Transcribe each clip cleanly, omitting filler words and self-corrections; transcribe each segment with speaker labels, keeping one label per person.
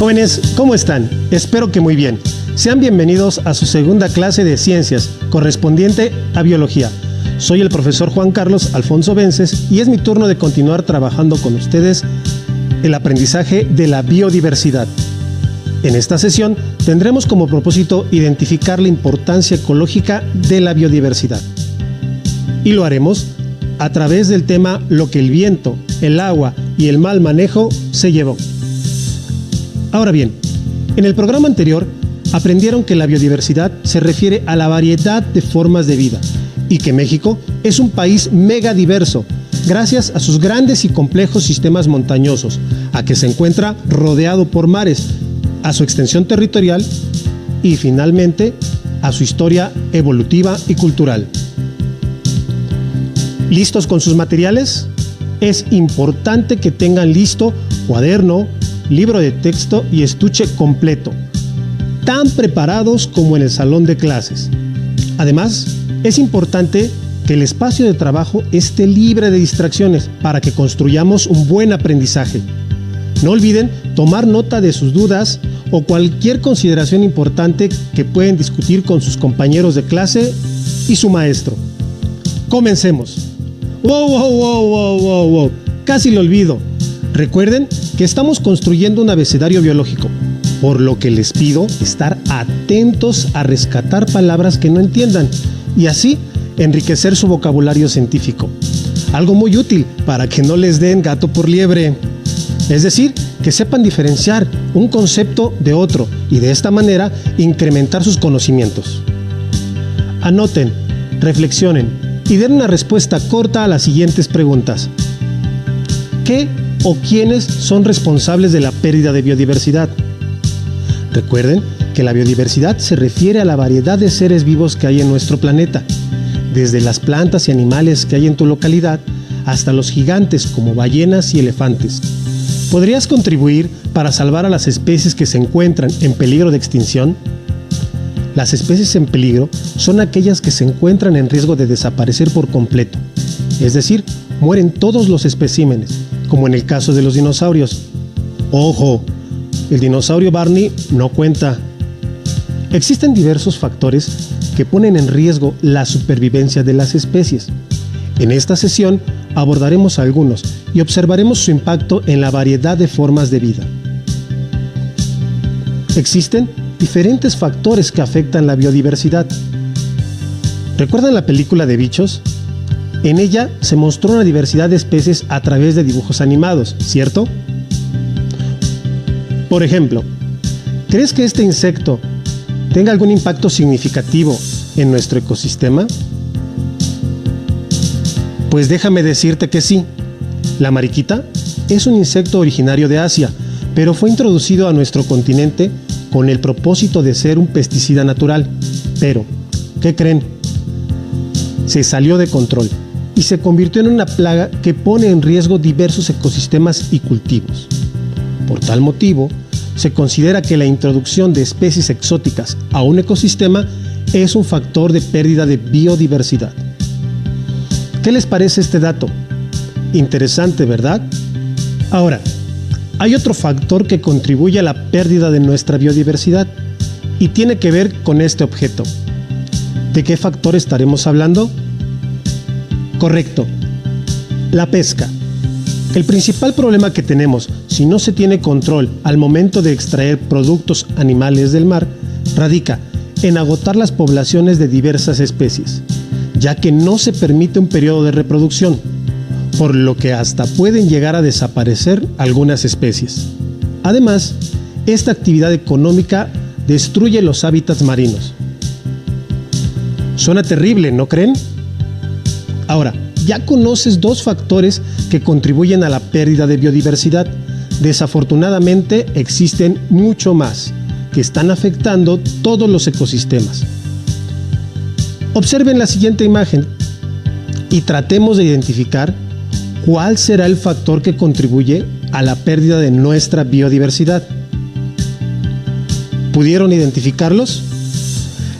Speaker 1: Jóvenes, ¿cómo están? Espero que muy bien. Sean bienvenidos a su segunda clase de ciencias, correspondiente a biología. Soy el profesor Juan Carlos Alfonso Vences y es mi turno de continuar trabajando con ustedes el aprendizaje de la biodiversidad. En esta sesión tendremos como propósito identificar la importancia ecológica de la biodiversidad. Y lo haremos a través del tema lo que el viento, el agua y el mal manejo se llevó. Ahora bien, en el programa anterior aprendieron que la biodiversidad se refiere a la variedad de formas de vida y que México es un país mega diverso gracias a sus grandes y complejos sistemas montañosos, a que se encuentra rodeado por mares, a su extensión territorial y finalmente a su historia evolutiva y cultural. ¿Listos con sus materiales? Es importante que tengan listo cuaderno, libro de texto y estuche completo, tan preparados como en el salón de clases. Además, es importante que el espacio de trabajo esté libre de distracciones para que construyamos un buen aprendizaje. No olviden tomar nota de sus dudas o cualquier consideración importante que pueden discutir con sus compañeros de clase y su maestro. Comencemos. ¡Wow! Casi lo olvido. Recuerden que estamos construyendo un abecedario biológico, por lo que les pido estar atentos a rescatar palabras que no entiendan y así enriquecer su vocabulario científico. Algo muy útil para que no les den gato por liebre. Es decir, que sepan diferenciar un concepto de otro y de esta manera incrementar sus conocimientos. Anoten, reflexionen y den una respuesta corta a las siguientes preguntas. ¿Qué o quiénes son responsables de la pérdida de biodiversidad? Recuerden que la biodiversidad se refiere a la variedad de seres vivos que hay en nuestro planeta, desde las plantas y animales que hay en tu localidad hasta los gigantes como ballenas y elefantes. ¿Podrías contribuir para salvar a las especies que se encuentran en peligro de extinción? Las especies en peligro son aquellas que se encuentran en riesgo de desaparecer por completo, es decir, mueren todos los especímenes, como en el caso de los dinosaurios. ¡Ojo! El dinosaurio Barney no cuenta. Existen diversos factores que ponen en riesgo la supervivencia de las especies. En esta sesión abordaremos algunos y observaremos su impacto en la variedad de formas de vida. Existen diferentes factores que afectan la biodiversidad. ¿Recuerdan la película de Bichos? En ella se mostró una diversidad de especies a través de dibujos animados, ¿cierto? Por ejemplo, ¿crees que este insecto tenga algún impacto significativo en nuestro ecosistema? Pues déjame decirte que sí. La mariquita es un insecto originario de Asia, pero fue introducido a nuestro continente con el propósito de ser un pesticida natural. Pero, ¿qué creen? Se salió de control y se convirtió en una plaga que pone en riesgo diversos ecosistemas y cultivos. Por tal motivo, se considera que la introducción de especies exóticas a un ecosistema es un factor de pérdida de biodiversidad. ¿Qué les parece este dato? Interesante, ¿verdad? Ahora, hay otro factor que contribuye a la pérdida de nuestra biodiversidad y tiene que ver con este objeto. ¿De qué factor estaremos hablando? Correcto, la pesca. El principal problema que tenemos si no se tiene control al momento de extraer productos animales del mar radica en agotar las poblaciones de diversas especies, ya que no se permite un periodo de reproducción, por lo que hasta pueden llegar a desaparecer algunas especies. Además, esta actividad económica destruye los hábitats marinos. Suena terrible, ¿no creen? Ahora, ya conoces dos factores que contribuyen a la pérdida de biodiversidad. Desafortunadamente, existen mucho más que están afectando todos los ecosistemas. Observen la siguiente imagen y tratemos de identificar cuál será el factor que contribuye a la pérdida de nuestra biodiversidad. ¿Pudieron identificarlos?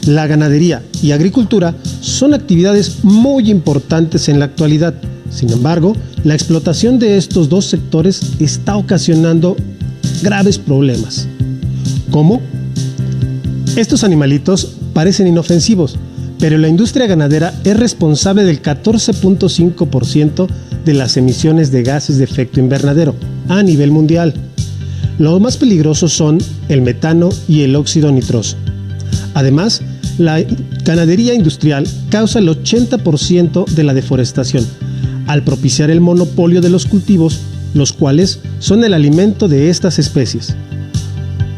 Speaker 1: La ganadería y agricultura son actividades muy importantes en la actualidad. Sin embargo, la explotación de estos dos sectores está ocasionando graves problemas. ¿Cómo? Estos animalitos parecen inofensivos, pero la industria ganadera es responsable del 14.5% de las emisiones de gases de efecto invernadero a nivel mundial. Los más peligrosos son el metano y el óxido nitroso. Además, la ganadería industrial causa el 80% de la deforestación, al propiciar el monopolio de los cultivos, los cuales son el alimento de estas especies.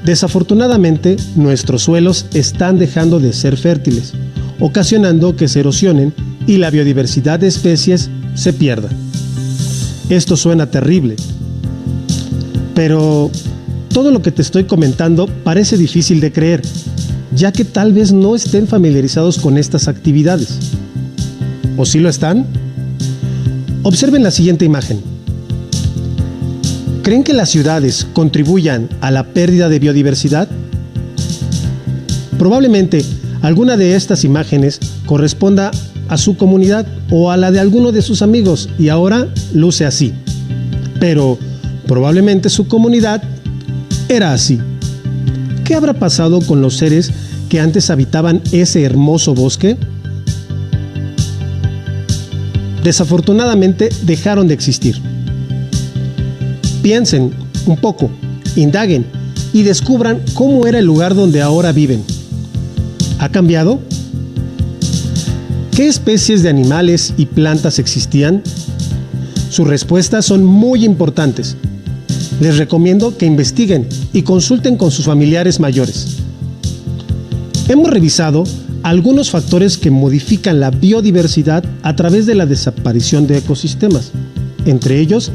Speaker 1: Desafortunadamente, nuestros suelos están dejando de ser fértiles, ocasionando que se erosionen y la biodiversidad de especies se pierda. Esto suena terrible, pero todo lo que te estoy comentando parece difícil de creer, ya que tal vez no estén familiarizados con estas actividades. ¿O sí lo están? Observen la siguiente imagen. ¿Creen que las ciudades contribuyan a la pérdida de biodiversidad? Probablemente alguna de estas imágenes corresponda a su comunidad o a la de alguno de sus amigos y ahora luce así. Pero probablemente su comunidad era así. ¿Qué habrá pasado con los seres que antes habitaban ese hermoso bosque? Desafortunadamente dejaron de existir. Piensen un poco, indaguen y descubran cómo era el lugar donde ahora viven. ¿Ha cambiado? ¿Qué especies de animales y plantas existían? Sus respuestas son muy importantes. Les recomiendo que investiguen y consulten con sus familiares mayores. Hemos revisado algunos factores que modifican la biodiversidad a través de la desaparición de ecosistemas, entre ellos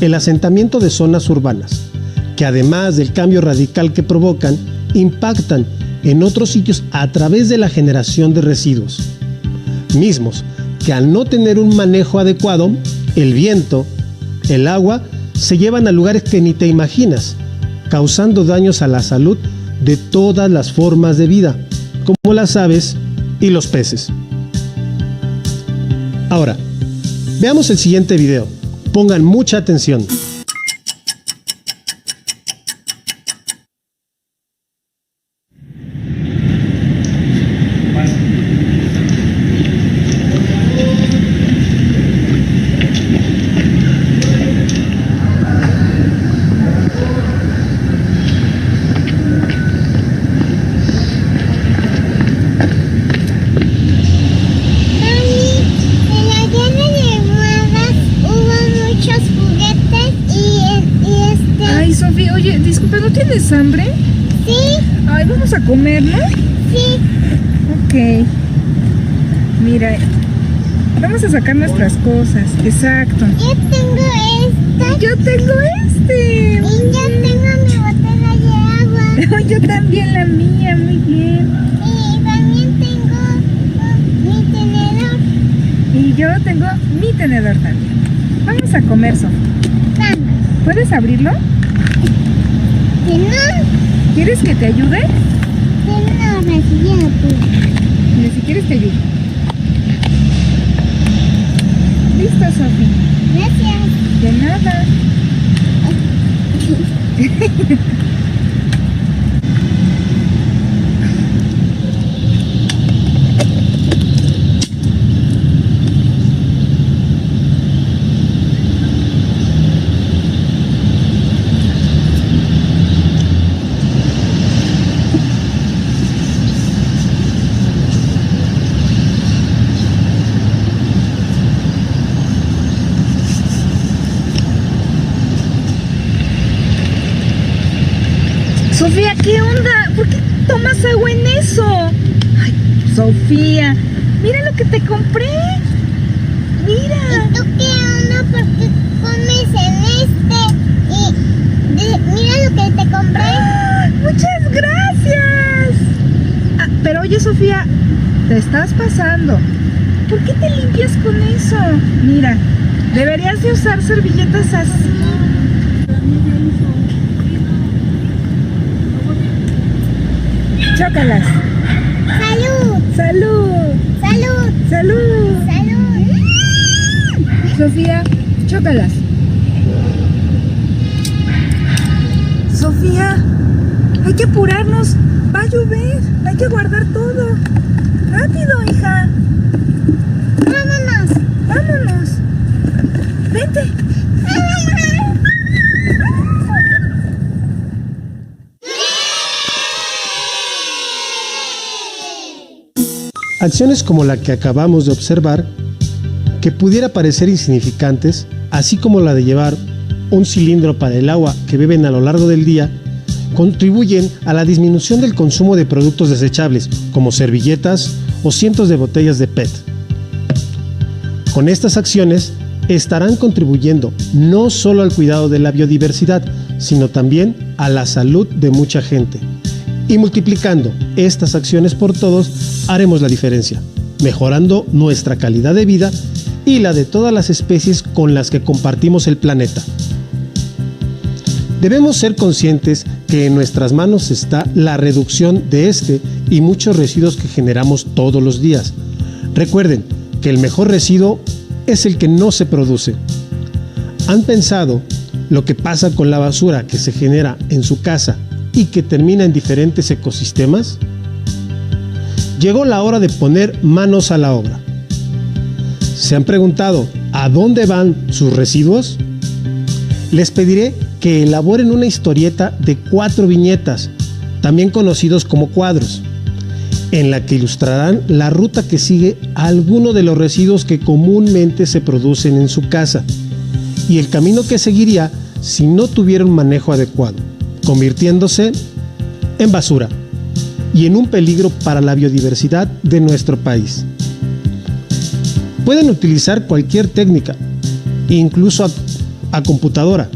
Speaker 1: el asentamiento de zonas urbanas, que además del cambio radical que provocan, impactan en otros sitios a través de la generación de residuos, mismos que al no tener un manejo adecuado, el viento, el agua, se llevan a lugares que ni te imaginas, causando daños a la salud de todas las formas de vida, como las aves y los peces. Ahora, veamos el siguiente video. Pongan mucha atención.
Speaker 2: Oye, disculpa, ¿no tienes hambre?
Speaker 3: Sí.
Speaker 2: Ay, vamos a comer, ¿no?
Speaker 3: Sí.
Speaker 2: Ok. Mira, vamos a sacar nuestras cosas. Exacto.
Speaker 3: Yo tengo esta.
Speaker 2: Yo tengo este.
Speaker 3: Y yo tengo mi botella de agua.
Speaker 2: Yo también la mía, muy bien.
Speaker 3: Y también tengo mi tenedor.
Speaker 2: Y yo tengo mi tenedor también. Vamos a comer, Sofía.
Speaker 3: Vamos.
Speaker 2: ¿Puedes abrirlo?
Speaker 3: Si no,
Speaker 2: ¿Quieres que te ayude? Mira, si quieres te ayudo. Listo, Sofía.
Speaker 3: Gracias.
Speaker 2: De nada. Sofía, ¿qué onda? ¿Por qué tomas agua en eso? Ay, Sofía, mira lo que te compré. Mira.
Speaker 3: ¿Y tú qué onda? ¿Por qué comes en este? Mira lo que te compré.
Speaker 2: ¡Ah! ¡Muchas gracias! Ah, pero oye, Sofía, te estás pasando. ¿Por qué te limpias con eso? Mira, deberías de usar servilletas así. Chócalas.
Speaker 3: ¡Salud!
Speaker 2: ¡Salud!
Speaker 3: ¡Salud!
Speaker 2: ¡Salud!
Speaker 3: ¡Salud!
Speaker 2: Sofía, chócalas. Sofía, hay que apurarnos. Va a llover, hay que guardar todo. Rápido, hija.
Speaker 3: Vámonos.
Speaker 2: Vámonos. Vente.
Speaker 1: Acciones como la que acabamos de observar, que pudiera parecer insignificantes, así como la de llevar un cilindro para el agua que beben a lo largo del día, contribuyen a la disminución del consumo de productos desechables, como servilletas o cientos de botellas de PET. Con estas acciones, estarán contribuyendo no solo al cuidado de la biodiversidad, sino también a la salud de mucha gente. Y multiplicando estas acciones por todos, haremos la diferencia, mejorando nuestra calidad de vida y la de todas las especies con las que compartimos el planeta. Debemos ser conscientes que en nuestras manos está la reducción de este y muchos residuos que generamos todos los días. Recuerden que el mejor residuo es el que no se produce. ¿Han pensado lo que pasa con la basura que se genera en su casa y que termina en diferentes ecosistemas? Llegó la hora de poner manos a la obra. ¿Se han preguntado a dónde van sus residuos? Les pediré que elaboren una historieta de 4 viñetas, también conocidos como cuadros, en la que ilustrarán la ruta que sigue alguno de los residuos que comúnmente se producen en su casa y el camino que seguiría si no tuviera un manejo adecuado, convirtiéndose en basura y en un peligro para la biodiversidad de nuestro país. Pueden utilizar cualquier técnica, incluso a computadora,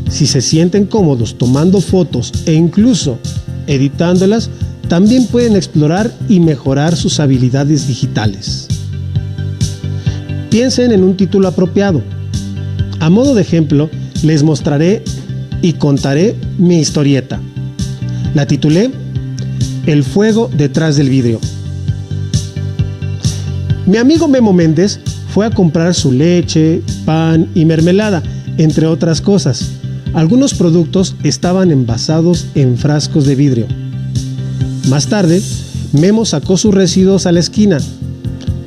Speaker 1: si se sienten cómodos tomando fotos e incluso editándolas. También pueden explorar y mejorar sus habilidades digitales. Piensen en un título apropiado. A modo de ejemplo, les mostraré y contaré mi historieta. La titulé El fuego detrás del vidrio. Mi amigo Memo Méndez fue a comprar su leche, pan y mermelada, entre otras cosas. Algunos productos estaban envasados en frascos de vidrio. Más tarde, Memo sacó sus residuos a la esquina,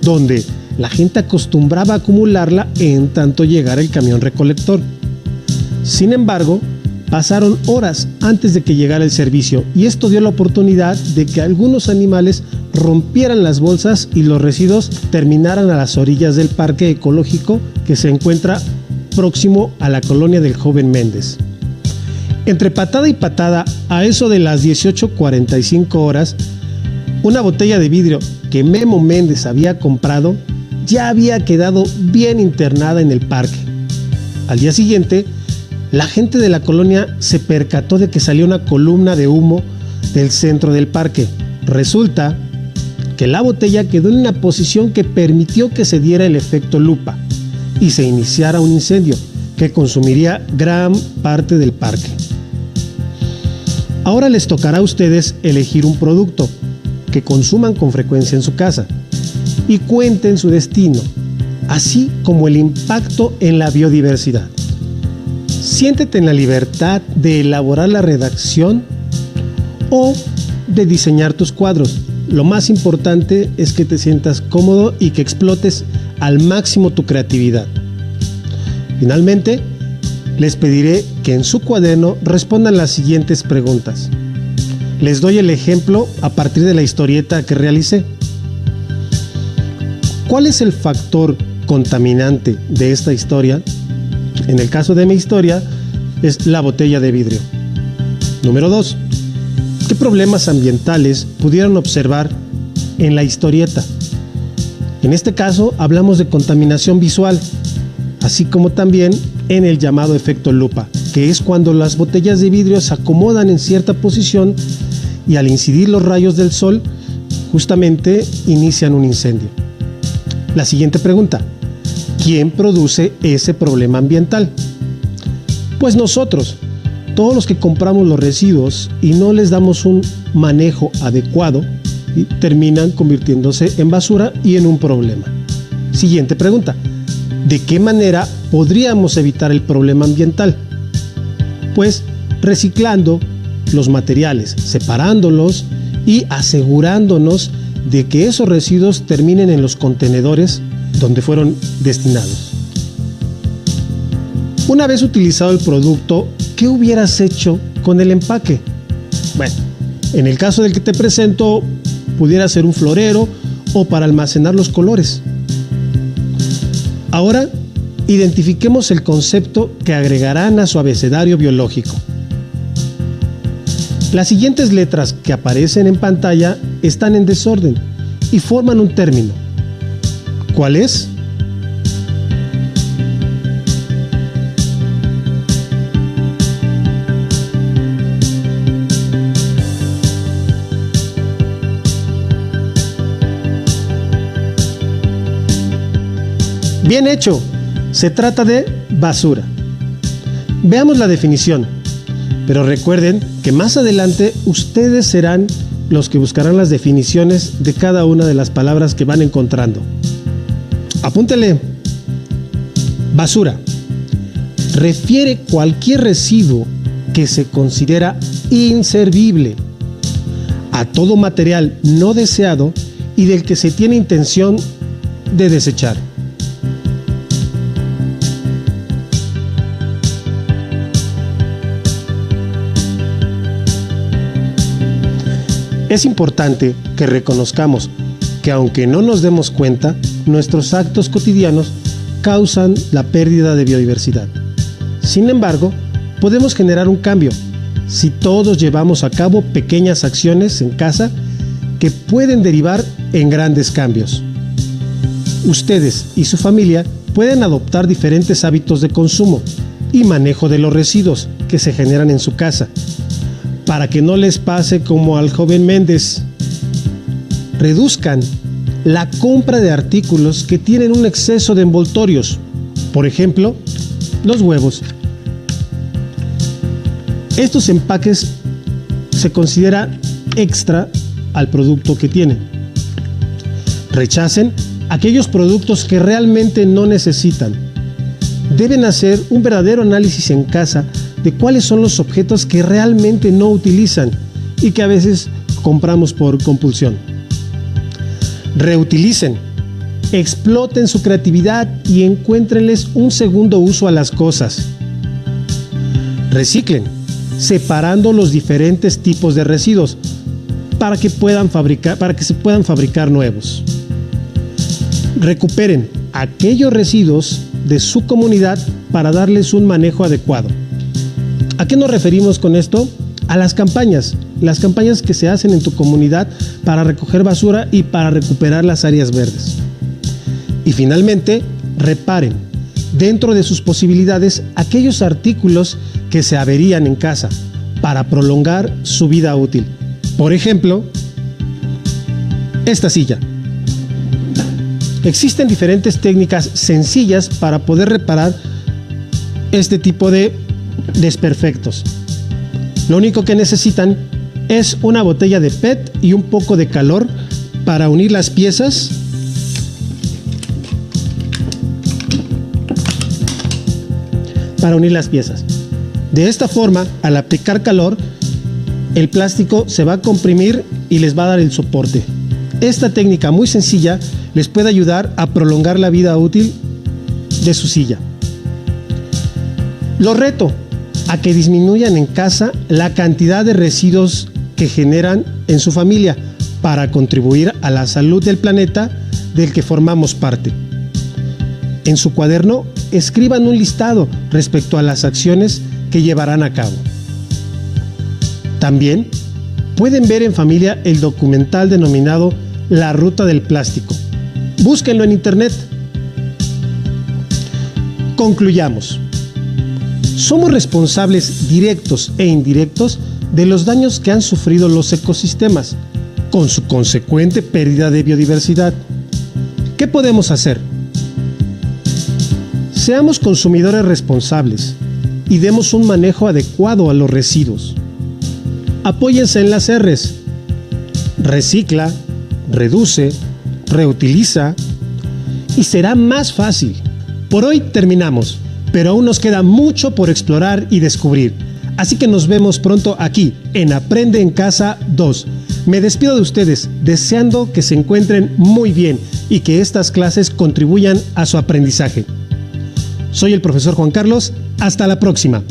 Speaker 1: donde la gente acostumbraba a acumularla en tanto llegara el camión recolector. Sin embargo, pasaron horas antes de que llegara el servicio y esto dio la oportunidad de que algunos animales rompieran las bolsas y los residuos terminaran a las orillas del parque ecológico que se encuentra próximo a la colonia del Joven Méndez. Entre patada y patada, a eso de las 18:45 horas, una botella de vidrio que Memo Méndez había comprado ya había quedado bien internada en el parque. Al día siguiente, la gente de la colonia se percató de que salía una columna de humo del centro del parque. Resulta que la botella quedó en una posición que permitió que se diera el efecto lupa y se iniciara un incendio que consumiría gran parte del parque. Ahora les tocará a ustedes elegir un producto que consuman con frecuencia en su casa y cuenten su destino, así como el impacto en la biodiversidad. Siéntete en la libertad de elaborar la redacción o de diseñar tus cuadros. Lo más importante es que te sientas cómodo y que explotes al máximo tu creatividad. Finalmente, les pediré que en su cuaderno respondan las siguientes preguntas. Les doy el ejemplo a partir de la historieta que realicé. ¿Cuál es el factor contaminante de esta historia? En el caso de mi historia, es la botella de vidrio. Número 2. ¿Qué problemas ambientales pudieron observar en la historieta? En este caso, hablamos de contaminación visual, así como también en el llamado efecto lupa, que es cuando las botellas de vidrio se acomodan en cierta posición y al incidir los rayos del sol, justamente inician un incendio. La siguiente pregunta: ¿quién produce ese problema ambiental? Pues nosotros, todos los que compramos los residuos y no les damos un manejo adecuado, terminan convirtiéndose en basura y en un problema. Siguiente pregunta: ¿de qué manera podríamos evitar el problema ambiental? Pues reciclando los materiales, separándolos y asegurándonos de que esos residuos terminen en los contenedores donde fueron destinados. Una vez utilizado el producto, ¿qué hubieras hecho con el empaque? Bueno, en el caso del que te presento, pudiera ser un florero o para almacenar los colores. Ahora, identifiquemos el concepto que agregarán a su abecedario biológico. Las siguientes letras que aparecen en pantalla están en desorden y forman un término. ¿Cuál es? Bien hecho, se trata de basura. Veamos la definición, pero recuerden que más adelante ustedes serán los que buscarán las definiciones de cada una de las palabras que van encontrando. Apúntele. Basura. Refiere cualquier residuo que se considera inservible, a todo material no deseado y del que se tiene intención de desechar. Es importante que reconozcamos que aunque no nos demos cuenta, nuestros actos cotidianos causan la pérdida de biodiversidad. Sin embargo, podemos generar un cambio si todos llevamos a cabo pequeñas acciones en casa que pueden derivar en grandes cambios. Ustedes y su familia pueden adoptar diferentes hábitos de consumo y manejo de los residuos que se generan en su casa, para que no les pase como al joven Méndez. Reduzcan la compra de artículos que tienen un exceso de envoltorios, por ejemplo, los huevos. Estos empaques se considera extra al producto que tienen. Rechacen aquellos productos que realmente no necesitan. Deben hacer un verdadero análisis en casa de cuáles son los objetos que realmente no utilizan y que a veces compramos por compulsión. Reutilicen, exploten su creatividad y encuéntrenles un segundo uso a las cosas. Reciclen, separando los diferentes tipos de residuos para que se puedan fabricar nuevos. Recuperen aquellos residuos de su comunidad para darles un manejo adecuado. ¿A qué nos referimos con esto? A las campañas que se hacen en tu comunidad para recoger basura y para recuperar las áreas verdes. Y finalmente, reparen, dentro de sus posibilidades, aquellos artículos que se averían en casa para prolongar su vida útil. Por ejemplo, esta silla. Existen diferentes técnicas sencillas para poder reparar este tipo de desperfectos. Lo único que necesitan es una botella de PET y un poco de calor para unir las piezas. De esta forma, al aplicar calor, el plástico se va a comprimir y les va a dar el soporte. Esta técnica muy sencilla les puede ayudar a prolongar la vida útil de su silla. Los reto a que disminuyan en casa la cantidad de residuos que generan en su familia para contribuir a la salud del planeta del que formamos parte. En su cuaderno, escriban un listado respecto a las acciones que llevarán a cabo. También pueden ver en familia el documental denominado La Ruta del Plástico. Búsquenlo en internet. Concluyamos. Somos responsables directos e indirectos de los daños que han sufrido los ecosistemas, con su consecuente pérdida de biodiversidad. ¿Qué podemos hacer? Seamos consumidores responsables y demos un manejo adecuado a los residuos. Apóyense en las R's. Recicla, reduce, reutiliza y será más fácil. Por hoy terminamos, pero aún nos queda mucho por explorar y descubrir. Así que nos vemos pronto aquí en Aprende en Casa 2. Me despido de ustedes deseando que se encuentren muy bien y que estas clases contribuyan a su aprendizaje. Soy el profesor Juan Carlos. Hasta la próxima.